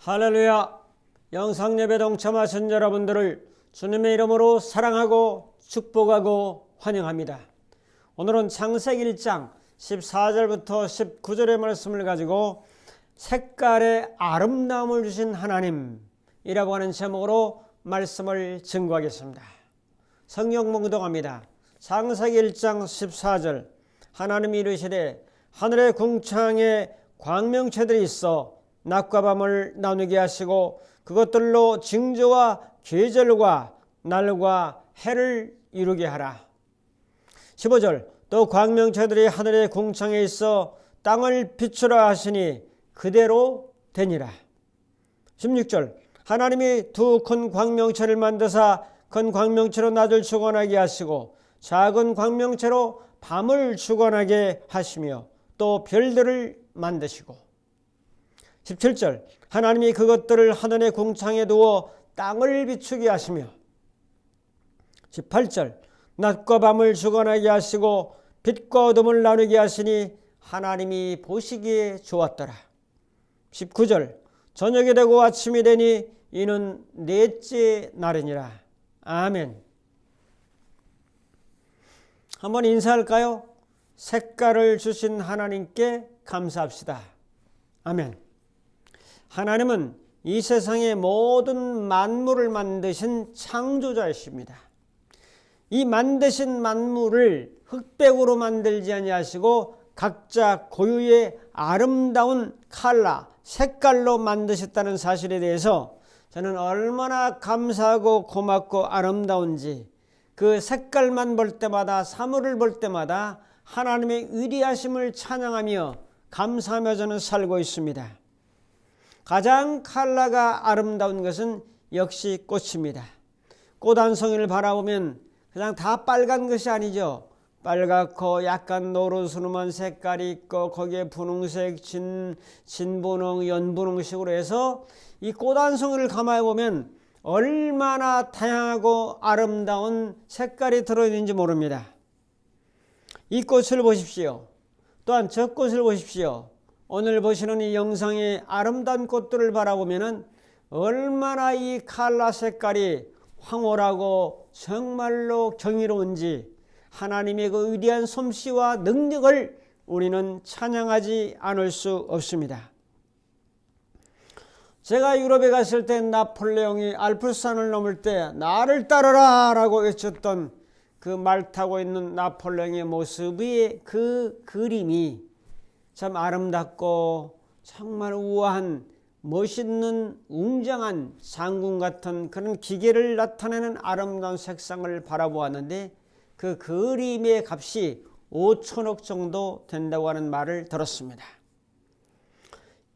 할렐루야! 영상예배 동참하신 여러분들을 주님의 이름으로 사랑하고 축복하고 환영합니다. 오늘은 창세기 1장 14절부터 19절의 말씀을 가지고 색깔의 아름다움을 주신 하나님이라고 하는 제목으로 말씀을 증거하겠습니다. 성경 몽독합니다. 창세기 1장 14절 하나님이 이르시되 하늘의 궁창에 광명체들이 있어 낮과 밤을 나누게 하시고 그것들로 징조와 계절과 날과 해를 이루게 하라. 15절 또 광명체들이 하늘의 궁창에 있어 땅을 비추라 하시니 그대로 되니라. 16절 하나님이 두 큰 광명체를 만드사 큰 광명체로 낮을 주관하게 하시고 작은 광명체로 밤을 주관하게 하시며 또 별들을 만드시고 17절 하나님이 그것들을 하늘의 궁창에 두어 땅을 비추게 하시며 18절 낮과 밤을 주관하게 하시고 빛과 어둠을 나누게 하시니 하나님이 보시기에 좋았더라. 19절 저녁이 되고 아침이 되니 이는 넷째 날이니라. 아멘. 한번 인사할까요? 색깔을 주신 하나님께 감사합시다. 아멘. 하나님은 이 세상의 모든 만물을 만드신 창조자이십니다. 이 만드신 만물을 흑백으로 만들지 아니하시고 각자 고유의 아름다운 컬러, 색깔로 만드셨다는 사실에 대해서 저는 얼마나 감사하고 고맙고 아름다운지 그 색깔만 볼 때마다 사물을 볼 때마다 하나님의 위대하심을 찬양하며 감사하며 저는 살고 있습니다. 가장 컬러가 아름다운 것은 역시 꽃입니다. 꽃 한 송이를 바라보면 그냥 다 빨간 것이 아니죠. 빨갛고 약간 노릇스름한 색깔이 있고 거기에 분홍색, 진분홍, 연분홍식으로 해서 이 꽃 한 송이를 가만히 보면 얼마나 다양하고 아름다운 색깔이 들어있는지 모릅니다. 이 꽃을 보십시오. 또한 저 꽃을 보십시오. 오늘 보시는 이 영상의 아름다운 꽃들을 바라보면 얼마나 이 컬러 색깔이 황홀하고 정말로 경이로운지 하나님의 그 위대한 솜씨와 능력을 우리는 찬양하지 않을 수 없습니다. 제가 유럽에 갔을 때 나폴레옹이 알프스산을 넘을 때 나를 따르라 라고 외쳤던 그 말 타고 있는 나폴레옹의 모습의 그 그림이 참 아름답고 정말 우아한 멋있는 웅장한 장군 같은 그런 기계를 나타내는 아름다운 색상을 바라보았는데 그 그림의 값이 5천억 정도 된다고 하는 말을 들었습니다.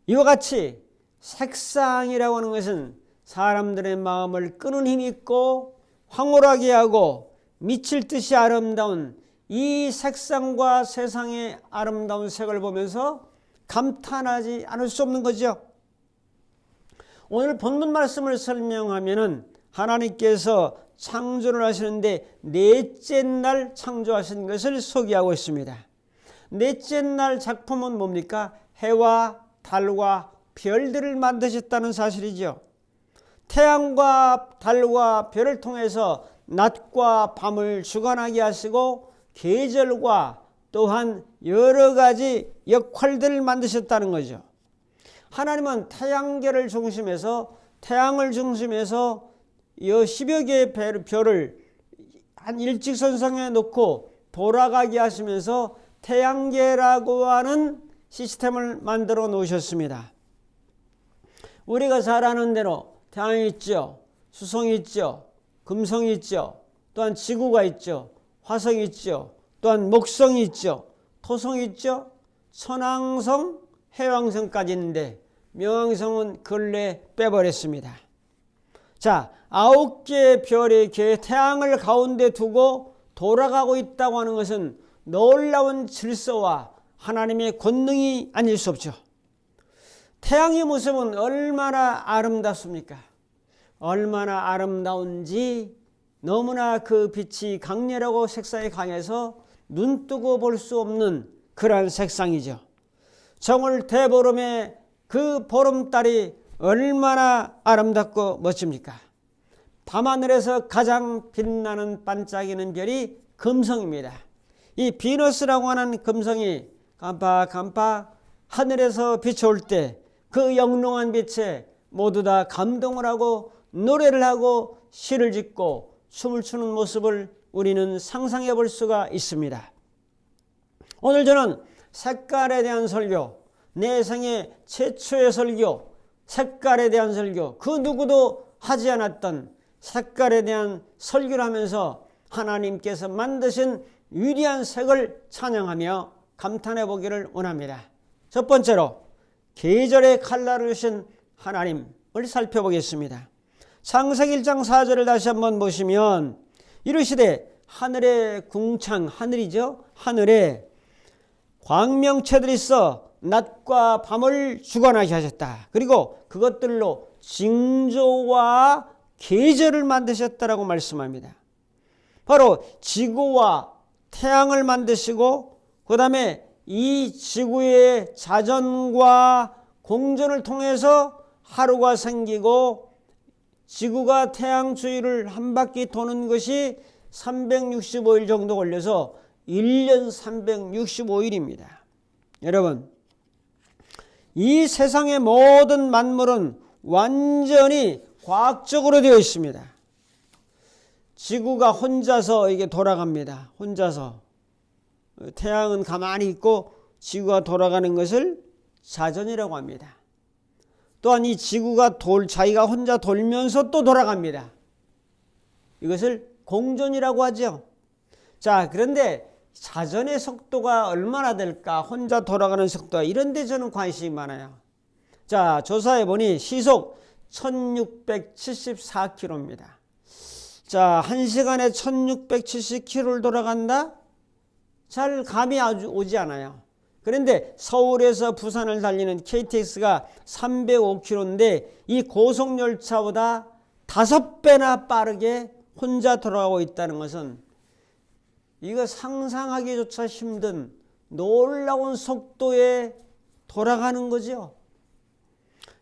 이와 같이 색상이라고 하는 것은 사람들의 마음을 끄는 힘이 있고 황홀하게 하고 미칠 듯이 아름다운 이 색상과 세상의 아름다운 색을 보면서 감탄하지 않을 수 없는 거죠. 오늘 본문 말씀을 설명하면은 하나님께서 창조를 하시는데 넷째 날 창조하신 것을 소개하고 있습니다. 넷째 날 작품은 뭡니까? 해와 달과 별들을 만드셨다는 사실이죠. 태양과 달과 별을 통해서 낮과 밤을 주관하게 하시고 계절과 또한 여러 가지 역할들을 만드셨다는 거죠. 하나님은 태양계를 중심해서 태양을 중심해서 10여 개의 별을 한 일직선상에 놓고 돌아가게 하시면서 태양계라고 하는 시스템을 만들어 놓으셨습니다. 우리가 잘 아는 대로 태양이 있죠. 수성이 있죠. 금성이 있죠. 또한 지구가 있죠. 화성이 있죠. 또한 목성이 있죠. 토성이 있죠. 천왕성, 해왕성까지 있는데 명왕성은 근래 빼버렸습니다. 자, 9개의 별이 태양을 가운데 두고 돌아가고 있다고 하는 것은 놀라운 질서와 하나님의 권능이 아닐 수 없죠. 태양의 모습은 얼마나 아름답습니까? 얼마나 아름다운지 너무나 그 빛이 강렬하고 색상이 강해서 눈 뜨고 볼 수 없는 그러한 색상이죠. 정월 대보름에 그 보름달이 얼마나 아름답고 멋집니까? 밤하늘에서 가장 빛나는 반짝이는 별이 금성입니다. 이 비너스라고 하는 금성이 깜빡깜빡 하늘에서 비춰올 때 그 영롱한 빛에 모두 다 감동을 하고 노래를 하고 시를 짓고 춤을 추는 모습을 우리는 상상해 볼 수가 있습니다. 오늘 저는 색깔에 대한 설교, 내 생애 최초의 설교, 색깔에 대한 설교, 그 누구도 하지 않았던 색깔에 대한 설교를 하면서 하나님께서 만드신 위대한 색을 찬양하며 감탄해 보기를 원합니다. 첫 번째로 계절의 칼날을 주신 하나님을 살펴보겠습니다. 창세기 1장 4절을 다시 한번 보시면 이르시되 하늘의 궁창, 하늘이죠. 하늘에 광명체들이 있어 낮과 밤을 주관하게 하셨다. 그리고 그것들로 징조와 계절을 만드셨다라고 말씀합니다. 바로 지구와 태양을 만드시고 그 다음에 이 지구의 자전과 공전을 통해서 하루가 생기고 지구가 태양 주위를 한 바퀴 도는 것이 365일 정도 걸려서 1년 365일입니다. 여러분, 이 세상의 모든 만물은 완전히 과학적으로 되어 있습니다. 지구가 혼자서 이게 돌아갑니다. 혼자서. 태양은 가만히 있고 지구가 돌아가는 것을 자전이라고 합니다. 또한 이 지구가 자기가 혼자 돌면서 또 돌아갑니다. 이것을 공전이라고 하죠. 자, 그런데 자전의 속도가 얼마나 될까? 혼자 돌아가는 속도가 이런 데 저는 관심이 많아요. 자, 조사해 보니 시속 1674km입니다. 자, 1시간에 1670km를 돌아간다? 잘 감이 오지 않아요. 그런데 서울에서 부산을 달리는 KTX가 305km인데 이 고속열차보다 5배나 빠르게 혼자 돌아가고 있다는 것은 이거 상상하기조차 힘든 놀라운 속도에 돌아가는 거죠.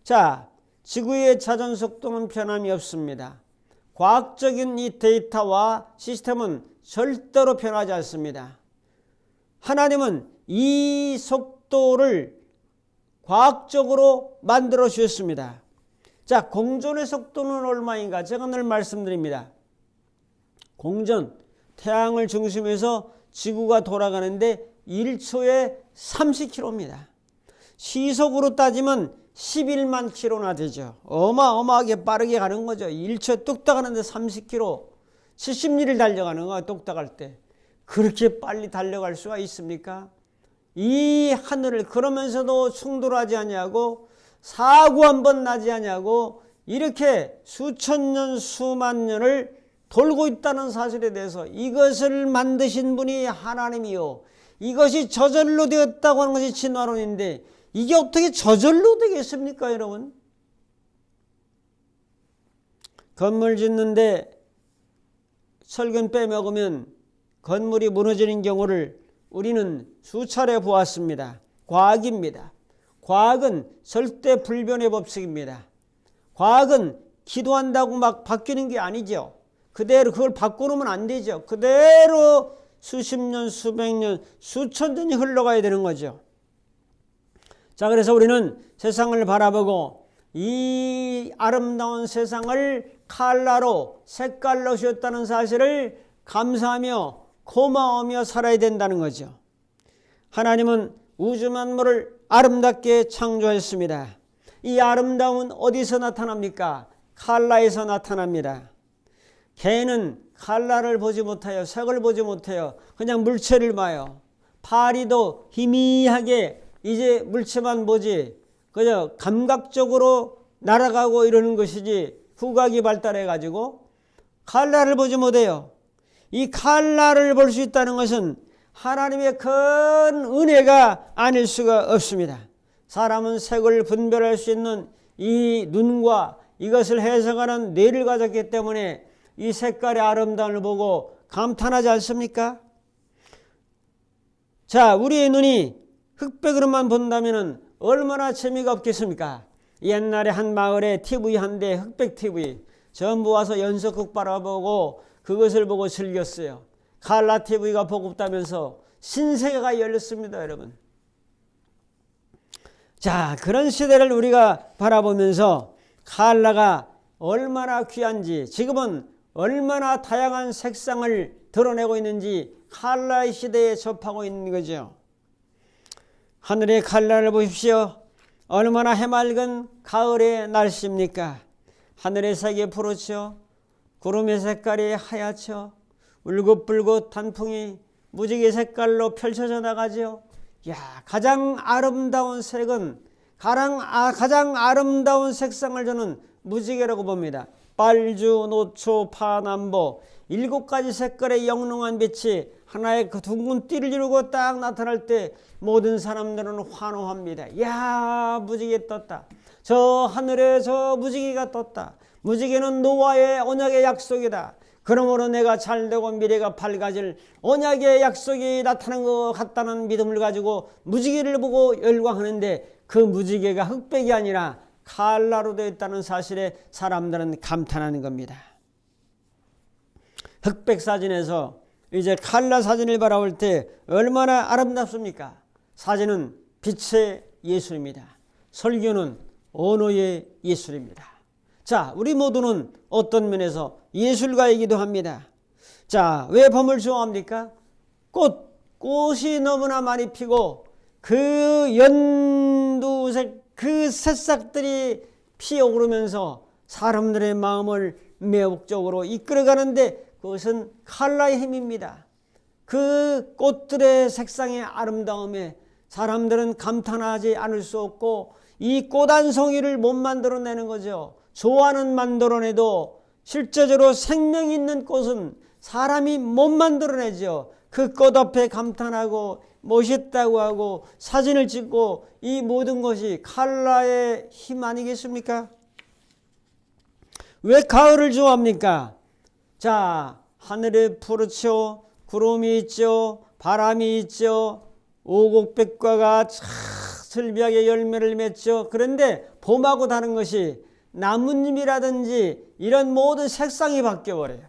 자, 지구의 자전 속도는 변함이 없습니다. 과학적인 이 데이터와 시스템은 절대로 변하지 않습니다. 하나님은 이 속도를 과학적으로 만들어 주셨습니다. 자, 공전의 속도는 얼마인가? 제가 늘 말씀드립니다. 공전, 태양을 중심에서 지구가 돌아가는데 1초에 30km입니다. 시속으로 따지면 11만 킬로나 되죠. 어마어마하게 빠르게 가는 거죠. 1초에 뚝딱 하는데 30km, 70리를 달려가는 거야, 뚝딱 할 때. 그렇게 빨리 달려갈 수가 있습니까? 이 하늘을 그러면서도 충돌하지 않냐고, 사고 한번 나지 않냐고, 이렇게 수천 년, 수만 년을 돌고 있다는 사실에 대해서 이것을 만드신 분이 하나님이요, 이것이 저절로 되었다고 하는 것이 진화론인데 이게 어떻게 저절로 되겠습니까, 여러분? 건물 짓는데 철근 빼먹으면 건물이 무너지는 경우를 우리는 수차례 보았습니다. 과학입니다. 과학은 절대 불변의 법칙입니다. 과학은 기도한다고 막 바뀌는 게 아니죠. 그대로 그걸 바꿔놓으면 안 되죠. 그대로 수십 년, 수백 년, 수천 년이 흘러가야 되는 거죠. 자, 그래서 우리는 세상을 바라보고 이 아름다운 세상을 칼라로, 색깔로 주었다는 사실을 감사하며 고마워하며 살아야 된다는 거죠. 하나님은 우주 만물을 아름답게 창조했습니다. 이 아름다움은 어디서 나타납니까? 칼라에서 나타납니다. 개는 칼라를 보지 못해요. 색을 보지 못해요. 그냥 물체를 봐요. 파리도 희미하게 이제 물체만 보지 그냥 감각적으로 날아가고 이러는 것이지 후각이 발달해 가지고 칼라를 보지 못해요. 이 칼라를 볼 수 있다는 것은 하나님의 큰 은혜가 아닐 수가 없습니다. 사람은 색을 분별할 수 있는 이 눈과 이것을 해석하는 뇌를 가졌기 때문에 이 색깔의 아름다움을 보고 감탄하지 않습니까? 자, 우리의 눈이 흑백으로만 본다면 얼마나 재미가 없겠습니까? 옛날에 한 마을에 TV 한 대, 흑백 TV 전부 와서 연속극 바라보고 그것을 보고 즐겼어요. 칼라 TV가 보급되면서 신세계가 열렸습니다, 여러분. 자, 그런 시대를 우리가 바라보면서 칼라가 얼마나 귀한지, 지금은 얼마나 다양한 색상을 드러내고 있는지 칼라의 시대에 접하고 있는 거죠. 하늘의 칼라를 보십시오. 얼마나 해맑은 가을의 날씨입니까? 하늘의 색이 푸르죠. 구름의 색깔이 하얗죠. 울긋불긋 단풍이 무지개 색깔로 펼쳐져 나가죠. 야, 가장 아름다운 색은 가장 아름다운 색상을 저는 무지개라고 봅니다. 빨주, 노초, 파남보 7가지 색깔의 영롱한 빛이 하나의 그 둥근 띠를 이루고 딱 나타날 때 모든 사람들은 환호합니다. 야, 무지개 떴다. 저 하늘에 저 무지개가 떴다. 무지개는 노아의 언약의 약속이다. 그러므로 내가 잘되고 미래가 밝아질 언약의 약속이 나타난 것 같다는 믿음을 가지고 무지개를 보고 열광하는데, 그 무지개가 흑백이 아니라 칼라로 되어 있다는 사실에 사람들은 감탄하는 겁니다. 흑백 사진에서 이제 칼라 사진을 바라볼 때 얼마나 아름답습니까? 사진은 빛의 예술입니다. 설교는 언어의 예술입니다. 자, 우리 모두는 어떤 면에서 예술가이기도 합니다. 자, 왜 봄을 좋아합니까? 꽃이 너무나 많이 피고 그 연두색 그 새싹들이 피어오르면서 사람들의 마음을 매혹적으로 이끌어가는데 그것은 칼라의 힘입니다. 그 꽃들의 색상의 아름다움에 사람들은 감탄하지 않을 수 없고, 이 꽃 한 송이를 못 만들어내는 거죠. 조화는 만들어내도 실제적으로 생명 있는 꽃은 사람이 못 만들어내죠. 그 꽃 앞에 감탄하고 멋있다고 하고 사진을 찍고, 이 모든 것이 칼라의 힘 아니겠습니까? 왜 가을을 좋아합니까? 자, 하늘이 푸르죠. 구름이 있죠. 바람이 있죠. 오곡백과가 슬비하게 열매를 맺죠. 그런데 봄하고 다른 것이 나뭇잎이라든지 이런 모든 색상이 바뀌어버려요.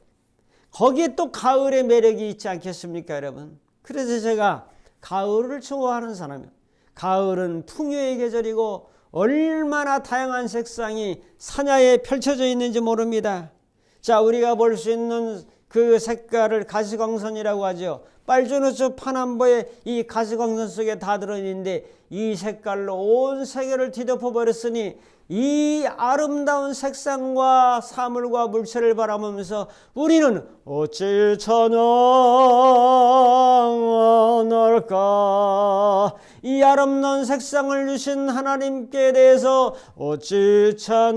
거기에 또 가을의 매력이 있지 않겠습니까, 여러분? 그래서 제가 가을을 좋아하는 사람이에요. 가을은 풍요의 계절이고 얼마나 다양한 색상이 산야에 펼쳐져 있는지 모릅니다. 자, 우리가 볼 수 있는 그 색깔을 가시광선이라고 하죠. 빨주노초 파남보의 이 가시광선 속에 다 들어있는데 이 색깔로 온 세계를 뒤덮어 버렸으니, 이 아름다운 색상과 사물과 물체를 바라보면서 우리는 어찌 찬양할까? 이 아름다운 색상을 주신 하나님께 대해서 어찌 찬양할까?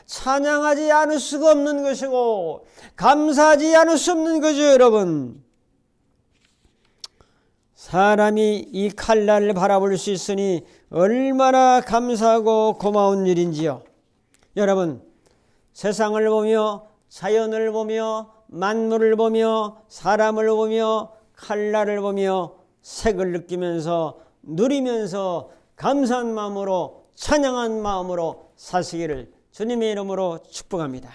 찬양하지 않을 수가 없는 것이고 감사하지 않을 수 없는 거죠, 여러분. 사람이 이 칼라를 바라볼 수 있으니 얼마나 감사하고 고마운 일인지요. 여러분, 세상을 보며 자연을 보며 만물을 보며 사람을 보며 칼라를 보며 색을 느끼면서 누리면서 감사한 마음으로 찬양한 마음으로 사시기를 주님의 이름으로 축복합니다.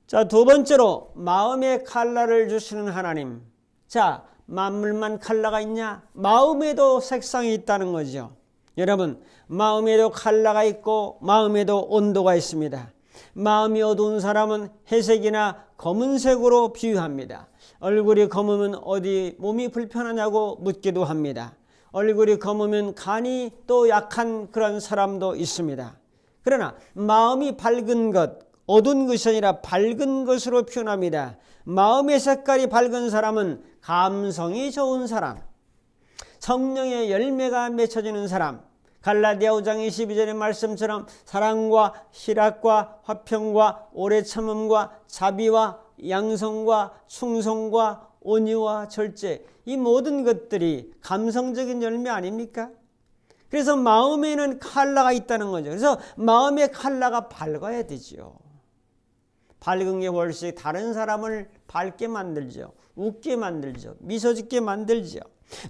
자, 두 번째로 마음의 칼라를 주시는 하나님. 자, 만물만 칼라가 있냐? 마음에도 색상이 있다는 거죠. 여러분, 마음에도 칼라가 있고 마음에도 온도가 있습니다. 마음이 어두운 사람은 회색이나 검은색으로 비유합니다. 얼굴이 검으면 어디 몸이 불편하냐고 묻기도 합니다. 얼굴이 검으면 간이 또 약한 그런 사람도 있습니다. 그러나 마음이 밝은 것, 어두운 것이 아니라 밝은 것으로 표현합니다. 마음의 색깔이 밝은 사람은 감성이 좋은 사람, 성령의 열매가 맺혀지는 사람, 갈라디아 5장 22절의 말씀처럼 사랑과 희락과 화평과 오래 참음과 자비와 양성과 충성과 온유와 절제, 이 모든 것들이 감성적인 열매 아닙니까? 그래서 마음에는 칼라가 있다는 거죠. 그래서 마음의 칼라가 밝아야 되죠. 밝은 게 훨씬 다른 사람을 밝게 만들죠. 웃게 만들죠. 미소 짓게 만들죠.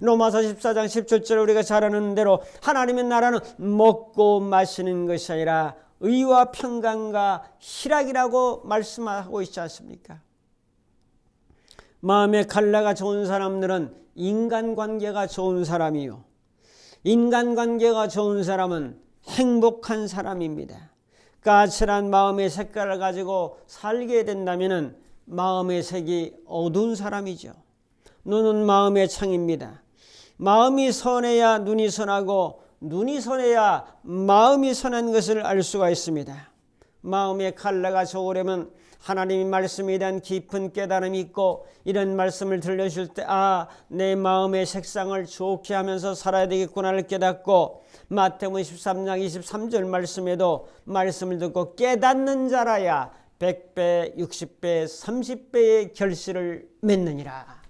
로마서 14장 17절 우리가 잘 아는 대로 하나님의 나라는 먹고 마시는 것이 아니라 의와 평강과 희락이라고 말씀하고 있지 않습니까? 마음의 칼라가 좋은 사람들은 인간관계가 좋은 사람이요, 인간관계가 좋은 사람은 행복한 사람입니다. 까칠한 마음의 색깔을 가지고 살게 된다면 마음의 색이 어두운 사람이죠. 눈은 마음의 창입니다. 마음이 선해야 눈이 선하고 눈이 선해야 마음이 선한 것을 알 수가 있습니다. 마음의 칼라가 좋으려면 하나님의 말씀에 대한 깊은 깨달음이 있고 이런 말씀을 들려줄 때 내 마음의 색상을 좋게 하면서 살아야 되겠구나를 깨닫고 마태복음 13장 23절 말씀에도 말씀을 듣고 깨닫는 자라야 100배, 60배, 30배의 결실을 맺느니라.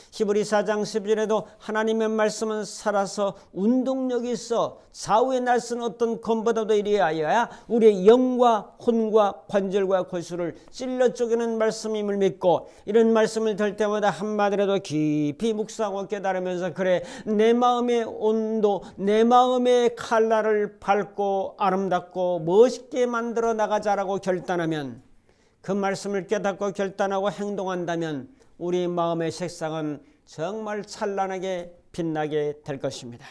히브리서 4장 12절에도 하나님의 말씀은 살아서 운동력이 있어 좌우에 날선 어떤 검보다도 이리하여야 우리의 영과 혼과 관절과 골수를 찔러 쪼개는 말씀임을 믿고 이런 말씀을 들 때마다 한마디라도 깊이 묵상하고 깨달으면서 그래 내 마음의 온도, 내 마음의 칼날을 밝고 아름답고 멋있게 만들어 나가자라고 결단하면, 그 말씀을 깨닫고 결단하고 행동한다면 우리 마음의 색상은 정말 찬란하게 빛나게 될 것입니다.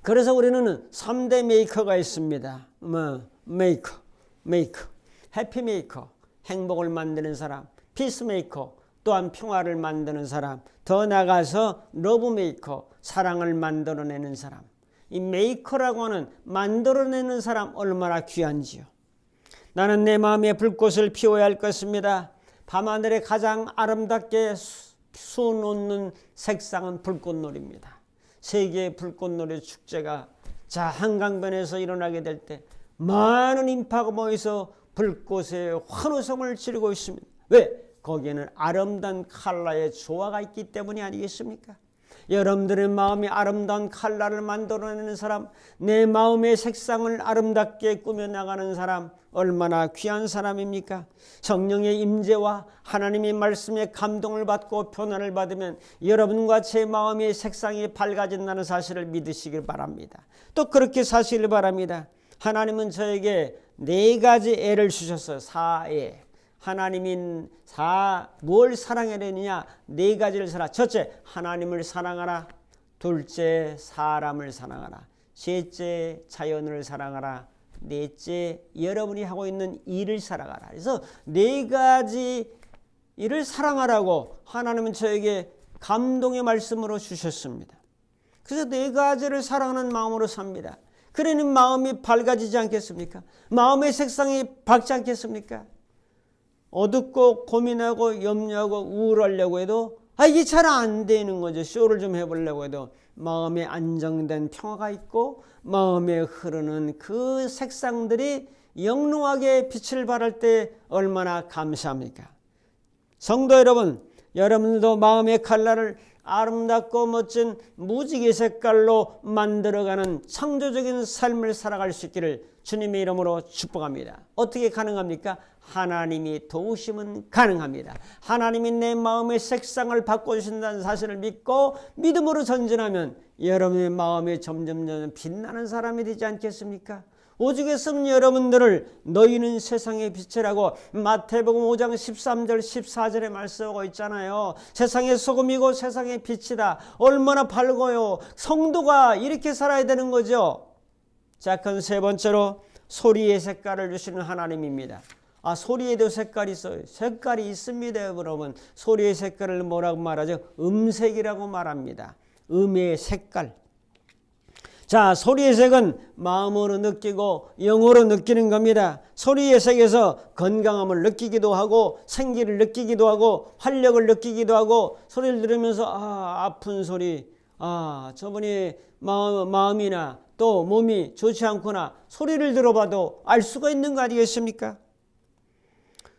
그래서 우리는 3대 메이커가 있습니다. 메이커, 해피메이커, 행복을 만드는 사람, 피스메이커, 또한 평화를 만드는 사람, 더 나아가서 러브메이커, 사랑을 만들어내는 사람. 이 메이커라고 하는 만들어내는 사람 얼마나 귀한지요. 나는 내 마음에 불꽃을 피워야 할 것입니다. 밤하늘에 가장 아름답게 수놓는 색상은 불꽃놀이입니다. 세계의 불꽃놀이 축제가 한강변에서 일어나게 될 때 많은 인파가 모여서 불꽃의 환호성을 지르고 있습니다. 왜? 거기에는 아름다운 컬러의 조화가 있기 때문이 아니겠습니까? 여러분들의 마음이 아름다운 컬러를 만들어내는 사람, 내 마음의 색상을 아름답게 꾸며나가는 사람, 얼마나 귀한 사람입니까? 성령의 임재와 하나님의 말씀에 감동을 받고 변화를 받으면 여러분과 제 마음의 색상이 밝아진다는 사실을 믿으시길 바랍니다. 또 그렇게 사시길 바랍니다. 하나님은 저에게 4가지 애를 주셨어요. 4애. 하나님이 뭘 사랑해야 되느냐? 4가지를 사랑. 첫째, 하나님을 사랑하라. 둘째, 사람을 사랑하라. 셋째, 자연을 사랑하라. 넷째, 여러분이 하고 있는 일을 사랑하라. 그래서 4가지 일을 사랑하라고 하나님은 저에게 감동의 말씀으로 주셨습니다. 그래서 4가지를 사랑하는 마음으로 삽니다. 그러니 마음이 밝아지지 않겠습니까? 마음의 색상이 밝지 않겠습니까? 어둡고 고민하고 염려하고 우울하려고 해도 이게 잘 안 되는 거죠. 쇼를 좀 해보려고 해도 마음에 안정된 평화가 있고 마음에 흐르는 그 색상들이 영롱하게 빛을 발할 때 얼마나 감사합니까? 성도 여러분, 여러분들도 마음의 컬러를 아름답고 멋진 무지개 색깔로 만들어가는 창조적인 삶을 살아갈 수 있기를 주님의 이름으로 축복합니다. 어떻게 가능합니까? 하나님이 도우시면 가능합니다. 하나님이 내 마음의 색상을 바꿔주신다는 사실을 믿고 믿음으로 전진하면 여러분의 마음이 점점 빛나는 사람이 되지 않겠습니까? 오죽했으면 여러분들을 너희는 세상의 빛이라고 마태복음 5장 13절 14절에 말씀하고 있잖아요. 세상의 소금이고 세상의 빛이다. 얼마나 밝아요. 성도가 이렇게 살아야 되는 거죠. 자, 그럼 3번째로 소리의 색깔을 주시는 하나님입니다. 소리에도 색깔이 있어요. 색깔이 있습니다. 여러분, 소리의 색깔을 뭐라고 말하죠? 음색이라고 말합니다. 음의 색깔. 자, 소리의 색은 마음으로 느끼고 영으로 느끼는 겁니다. 소리의 색에서 건강함을 느끼기도 하고 생기를 느끼기도 하고 활력을 느끼기도 하고 소리를 들으면서 아픈 소리, 저분이 마음이나 또 몸이 좋지 않구나 소리를 들어봐도 알 수가 있는 거 아니겠습니까?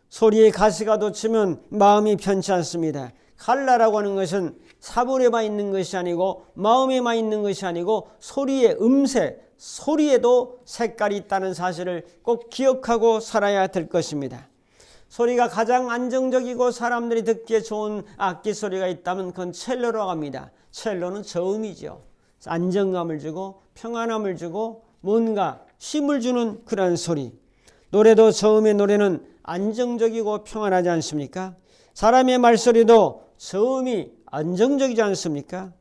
소리의 가시가 돋치면 마음이 편치 않습니다. 칼라라고 하는 것은 사물에만 있는 것이 아니고 마음에만 있는 것이 아니고 소리의 음색, 소리에도 색깔이 있다는 사실을 꼭 기억하고 살아야 될 것입니다. 소리가 가장 안정적이고 사람들이 듣기에 좋은 악기 소리가 있다면 그건 첼로라고 합니다. 첼로는 저음이죠. 안정감을 주고 평안함을 주고 뭔가 힘을 주는 그런 소리. 노래도 저음의 노래는 안정적이고 평안하지 않습니까? 사람의 말소리도 저음이 안정적이지 않습니까?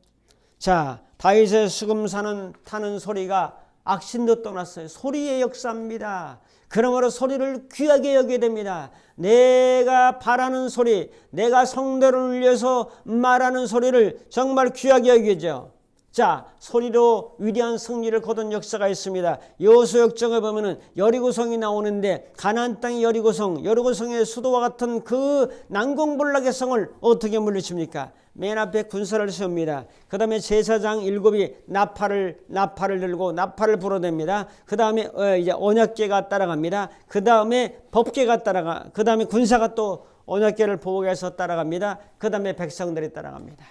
자, 다윗의 수금사는 타는 소리가 악신도 떠났어요. 소리의 역사입니다. 그러므로 소리를 귀하게 여겨야 됩니다. 내가 바라는 소리, 내가 성대를 울려서 말하는 소리를 정말 귀하게 여기죠. 자, 소리로 위대한 승리를 거둔 역사가 있습니다. 여호수아 역정에 보면은 여리고성이 나오는데 가나안 땅의 여리고성의 수도와 같은 그 난공불락의 성을 어떻게 물리칩니까? 맨 앞에 군사를 세웁니다. 그 다음에 제사장 7이 나팔을 들고 나팔을 불어댑니다. 그 다음에 이제 언약궤가 따라갑니다. 그 다음에 법궤가 그 다음에 군사가 또 언약궤를 보호해서 따라갑니다. 그 다음에 백성들이 따라갑니다.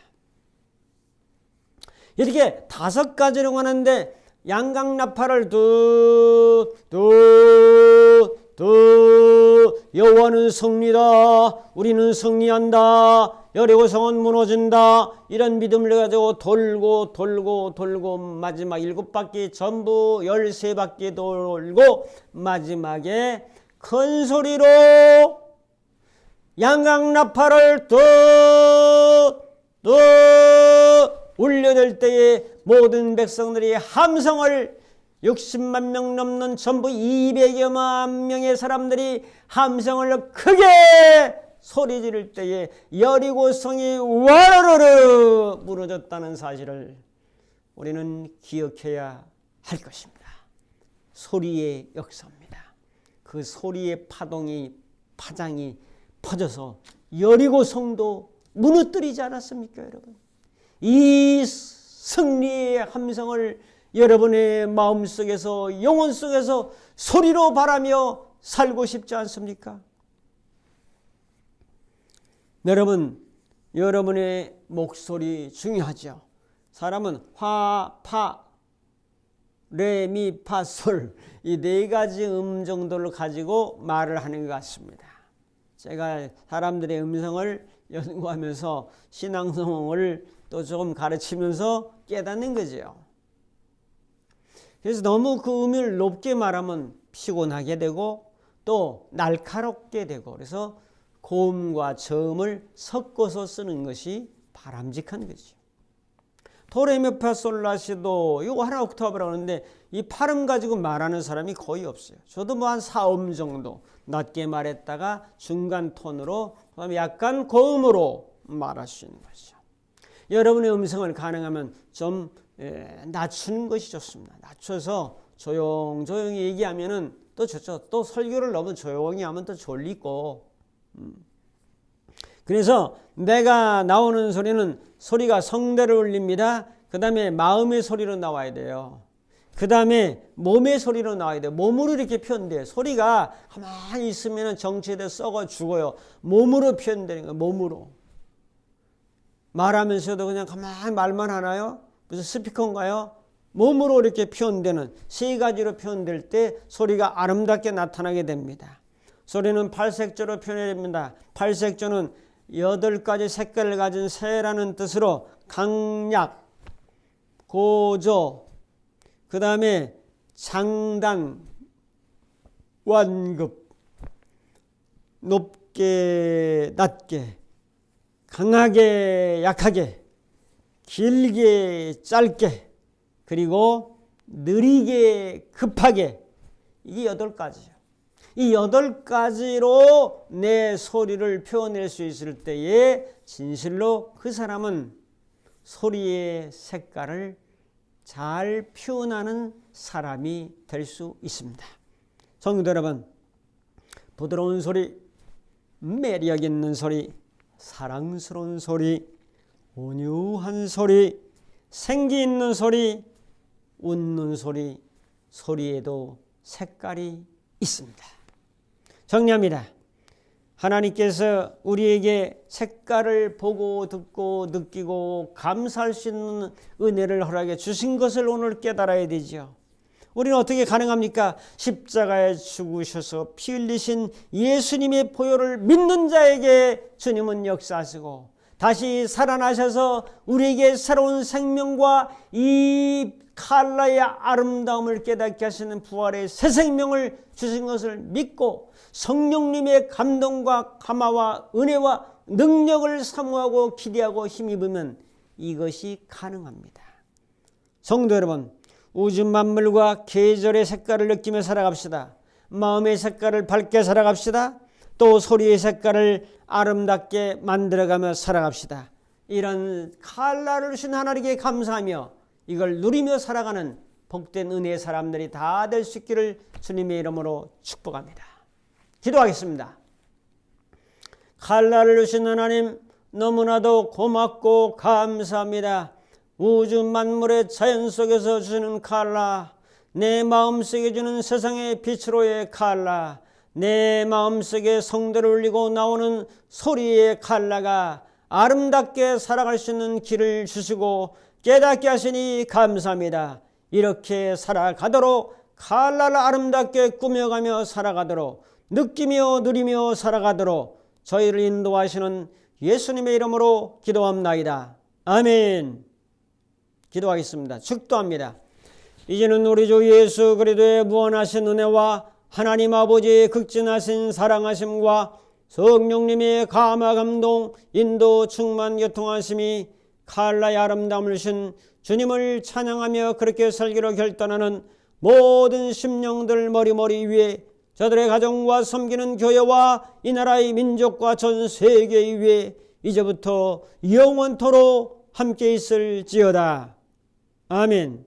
이렇게 5가지로 가는데 양강나팔을 여호와는 승리다, 우리는 승리한다, 여리고성은 무너진다, 이런 믿음을 가지고 돌고 마지막 7바퀴 전부 13바퀴 돌고 마지막에 큰 소리로 양강나팔을 울려댈 때에 모든 백성들이 함성을 60만 명 넘는 전부 200여만 명의 사람들이 함성을 크게 소리 지를 때에 여리고성이 와르르 무너졌다는 사실을 우리는 기억해야 할 것입니다. 소리의 역사입니다. 그 소리의 파장이 퍼져서 여리고성도 무너뜨리지 않았습니까, 여러분? 이 승리의 함성을 여러분의 마음속에서 영혼 속에서 소리로 바라며 살고 싶지 않습니까? 여러분, 여러분의 목소리 중요하죠. 사람은 화, 파, 레, 미, 파, 솔 이 4가지 정도를 가지고 말을 하는 것 같습니다. 제가 사람들의 음성을 연구하면서 신앙성을 또 조금 가르치면서 깨닫는 거죠. 그래서 너무 그 음을 높게 말하면 피곤하게 되고 또 날카롭게 되고, 그래서 고음과 저음을 섞어서 쓰는 것이 바람직한 거죠. 도레미파솔라시도 이거 하나 옥타브라고 하는데 이 8음 가지고 말하는 사람이 거의 없어요. 저도 뭐 한 4음 정도 낮게 말했다가 중간 톤으로, 그다음에 약간 고음으로 말할 수 있는 거죠. 여러분의 음성을 가능하면 좀 낮추는 것이 좋습니다. 낮춰서 조용조용히 얘기하면은 또 좋죠. 또 설교를 너무 조용히 하면 또 졸리고. 그래서 내가 나오는 소리는 소리가 성대를 울립니다. 그 다음에 마음의 소리로 나와야 돼요. 그 다음에 몸의 소리로 나와야 돼요. 몸으로 이렇게 표현돼요. 소리가 가만히 있으면 정체돼 썩어 죽어요. 몸으로 표현되는 거예요. 몸으로. 말하면서도 그냥 가만히 말만 하나요? 무슨 스피커인가요? 몸으로 이렇게 표현되는 3가지로 표현될 때 소리가 아름답게 나타나게 됩니다. 소리는 8색조로 표현됩니다. 8색조는 8가지 색깔을 가진 새라는 뜻으로 강약, 고조, 그 다음에 장단, 완급, 높게, 낮게, 강하게, 약하게, 길게, 짧게, 그리고 느리게, 급하게, 이게 8가지죠. 이 8가지로 내 소리를 표현할 수 있을 때에 진실로 그 사람은 소리의 색깔을 잘 표현하는 사람이 될 수 있습니다. 성도 여러분, 부드러운 소리, 매력 있는 소리, 사랑스러운 소리, 온유한 소리, 생기 있는 소리, 웃는 소리, 소리에도 색깔이 있습니다. 정리합니다. 하나님께서 우리에게 색깔을 보고 듣고 느끼고 감사할 수 있는 은혜를 허락해 주신 것을 오늘 깨달아야 되죠. 우리는 어떻게 가능합니까? 십자가에 죽으셔서 피 흘리신 예수님의 보혈을 믿는 자에게 주님은 역사하시고 다시 살아나셔서 우리에게 새로운 생명과 이 칼라의 아름다움을 깨닫게 하시는 부활의 새 생명을 주신 것을 믿고 성령님의 감동과 감화와 은혜와 능력을 사모하고 기대하고 힘입으면 이것이 가능합니다. 성도 여러분, 우주 만물과 계절의 색깔을 느끼며 살아갑시다. 마음의 색깔을 밝게 살아갑시다. 또 소리의 색깔을 아름답게 만들어가며 살아갑시다. 이런 칼라를 주신 하나님께 감사하며 이걸 누리며 살아가는 복된 은혜의 사람들이 다 될 수 있기를 주님의 이름으로 축복합니다. 기도하겠습니다. 칼라를 주신 하나님 너무나도 고맙고 감사합니다. 우주 만물의 자연 속에서 주시는 칼라, 내 마음속에 주는 세상의 빛으로의 칼라, 내 마음속에 성대를 울리고 나오는 소리의 칼라가 아름답게 살아갈 수 있는 길을 주시고 깨닫게 하시니 감사합니다. 이렇게 살아가도록 칼라를 아름답게 꾸며가며 살아가도록 느끼며 누리며 살아가도록 저희를 인도하시는 예수님의 이름으로 기도합나이다. 아멘. 기도하겠습니다. 축도합니다. 이제는 우리 주 예수 그리스도의 무한하신 은혜와 하나님 아버지의 극진하신 사랑하심과 성령님의 감화 감동 인도 충만 교통하심이 칼라의 아름다움을 주신 주님을 찬양하며 그렇게 살기로 결단하는 모든 심령들 머리머리 위에 저들의 가정과 섬기는 교회와 이 나라의 민족과 전 세계 위에 이제부터 영원토록 함께 있을지어다. 아멘.